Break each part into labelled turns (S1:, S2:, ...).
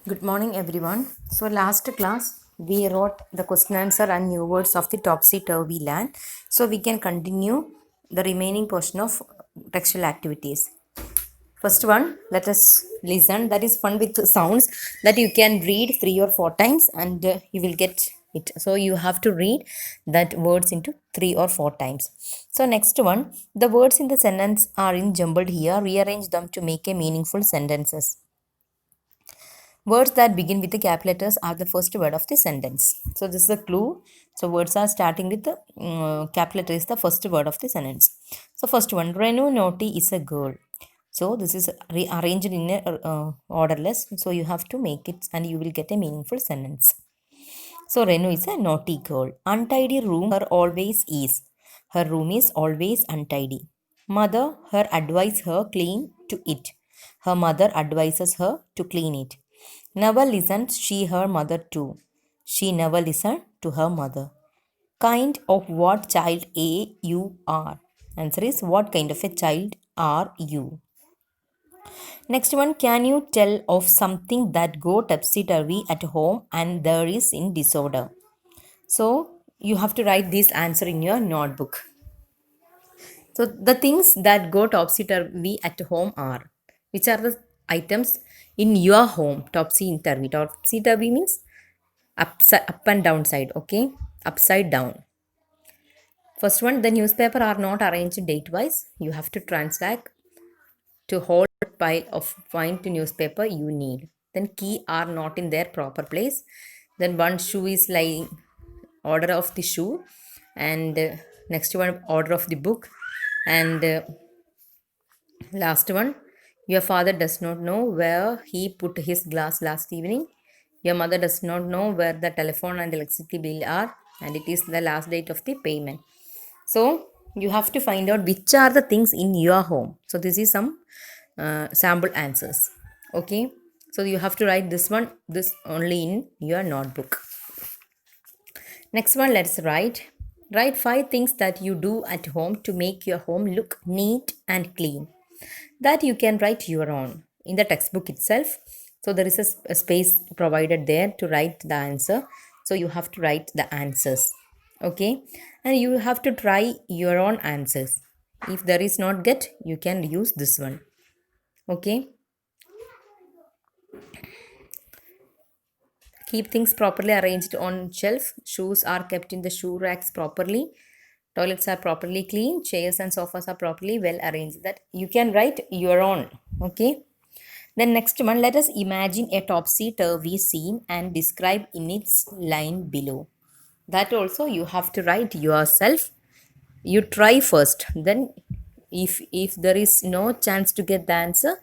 S1: Good morning, everyone. So, last class we wrote the question answer and new words of the topsy turvy land. So, we can continue the remaining portion of textual activities. First one, let us listen. That is fun with sounds that you can read 3 or 4 times and you will get it. So, you have to read that words into 3 or 4 times. So, next one, the words in the sentence are in jumbled here. Rearrange them to make a meaningful sentences. Words that begin with the cap letters are the first word of the sentence. So this is a clue. So words are starting with the cap letter is the first word of the sentence. So first one, Renu Noti is a girl. So this is rearranged in a orderless. So you have to make it and you will get a meaningful sentence. So Renu is a naughty girl. Untidy room her always is. Her room is always untidy. Mother, her advise her clean to it. Her mother advises her to clean it. Never listens she her mother to. She never listened to her mother. Kind of what child A you are? Answer is what kind of a child are you? Next one, can you tell of something that go topsy-turvy at home and there is in disorder? So you have to write this answer in your notebook. So the things that go topsy-turvy at home are, which are the items in your home? Topsy-turvy. Topsy-turvy means up and down side. Okay, upside down. First one, the newspaper are not arranged date wise. You have to transact to whole pile of find to newspaper you need. Then key are not in their proper place. Then one shoe is lying, order of the shoe, and next one, order of the book, and last one, your father does not know where he put his glass last evening. Your mother does not know where the telephone and electricity bill are, and it is the last date of the payment. So you have to find out which are the things in your home. So this is some sample answers. Okay. So you have to write this only in your notebook. Next one, let's write. Write 5 things that you do at home to make your home look neat and clean. That you can write your own in the textbook itself. So there is a space provided there to write the answer. So you have to write the answers. Okay. And you have to try your own answers. If there is not get, you can use this one. Okay. Keep things properly arranged on shelf. Shoes are kept in the shoe racks properly. Toilets are properly clean. Chairs and sofas are properly well arranged. That you can write your own. Okay. Then next one, let us imagine a topsy-turvy scene and describe in its line below. That also you have to write yourself. You try first. Then if there is no chance to get the answer,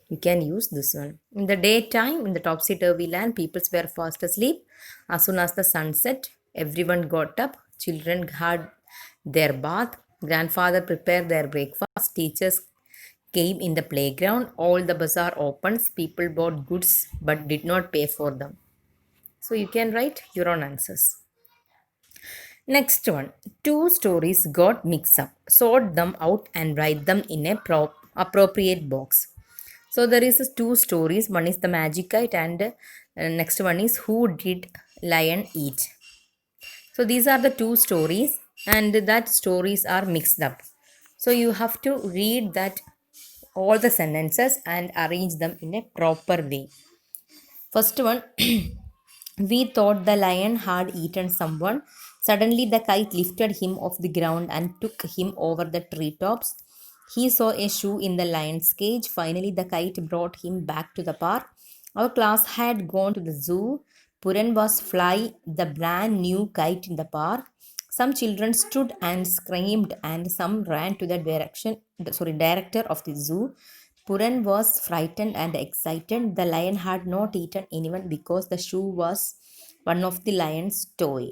S1: you can use this one. In the daytime, in the topsy-turvy land, people were fast asleep. As soon as the sun set, everyone got up. Children had their bath. Grandfather prepared their breakfast. Teachers came in the playground. All the bazaar opens. People bought goods but did not pay for them. So you can write your own answers. Next one, two stories got mixed up. Sort them out and write them in a appropriate box. So there is 2 stories. One is the magic kite and next one is who did lion eat. So these are the 2 stories and that stories are mixed up. So you have to read that all the sentences and arrange them in a proper way. First one, we thought the lion had eaten someone. Suddenly, the kite lifted him off the ground and took him over the treetops. He saw a shoe in the lion's cage. Finally, the kite brought him back to the park. Our class had gone to the zoo. Puran was flying the brand new kite in the park. Some children stood and screamed, and some ran to the director of the zoo. Puran was frightened and excited. The lion had not eaten anyone because the shoe was one of the lion's toy.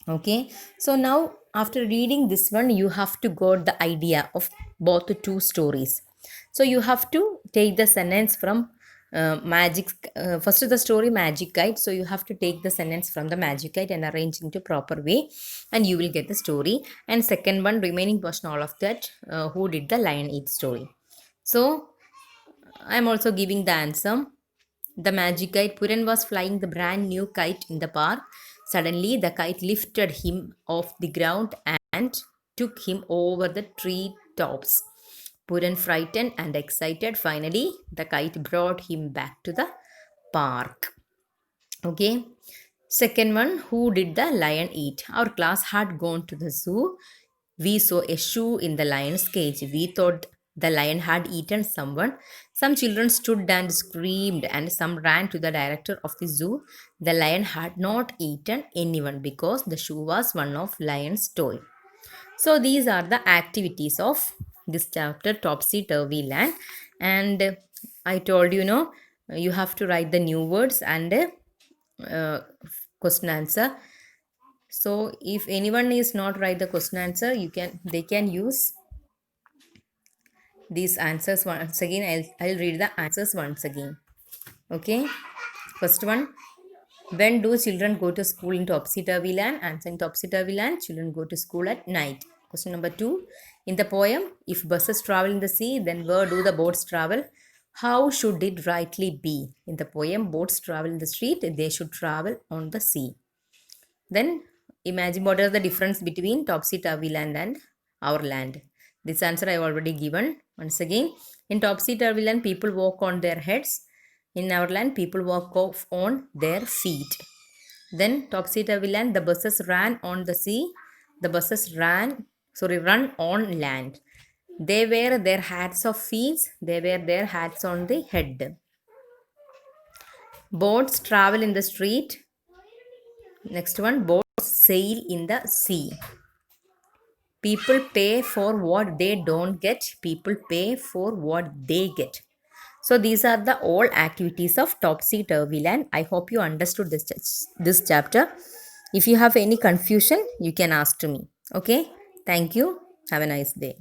S1: Okay, so now after reading this one, you have to got the idea of both the 2 stories. So you have to take the sentence from magic. First the story magic guide. So you have to take the sentence from the magic guide and arrange into proper way, and you will get the story. And second one, remaining portion all of that. Who did the lion eat story? So I'm also giving the answer. The magic kite. Puran was flying the brand new kite in the park. Suddenly, the kite lifted him off the ground and took him over the tree tops. Puran, frightened and excited, finally, the kite brought him back to the park. Okay. Second one, who did the lion eat? Our class had gone to the zoo. We saw a shoe in the lion's cage. We thought the lion had eaten someone. Some children stood and screamed, and some ran to the director of the zoo. The lion had not eaten anyone because the shoe was one of lion's toy. So these are the activities of this chapter, Topsy Turvy Land. And I told you, know, you have to write the new words and uh, question answer. So if anyone is not write the question answer, they can use these answers once again. I'll read the answers once again. Okay. First one. When do children go to school in Topsy-Turvy Land? Answer: in Topsy-Turvy Land, children go to school at night. Question number 2. In the poem, if buses travel in the sea, then where do the boats travel? How should it rightly be? In the poem, boats travel in the street, they should travel on the sea. Then imagine what is the difference between Topsy-Turvy Land and our land. This answer I have already given. Once again, in Topsy-Turvy Land, people walk on their heads. In our land, people walk off on their feet. Then Topsy-Turvy Land, the buses ran on the sea. The buses run on land. They wear their hats of feet. They wear their hats on the head. Boats travel in the street. Next one, boats sail in the sea. People pay for what they don't get. People pay for what they get. So these are the all activities of Topsy Turvy Land. I hope you understood this chapter. If you have any confusion, you can ask to me. Okay. Thank you. Have a nice day.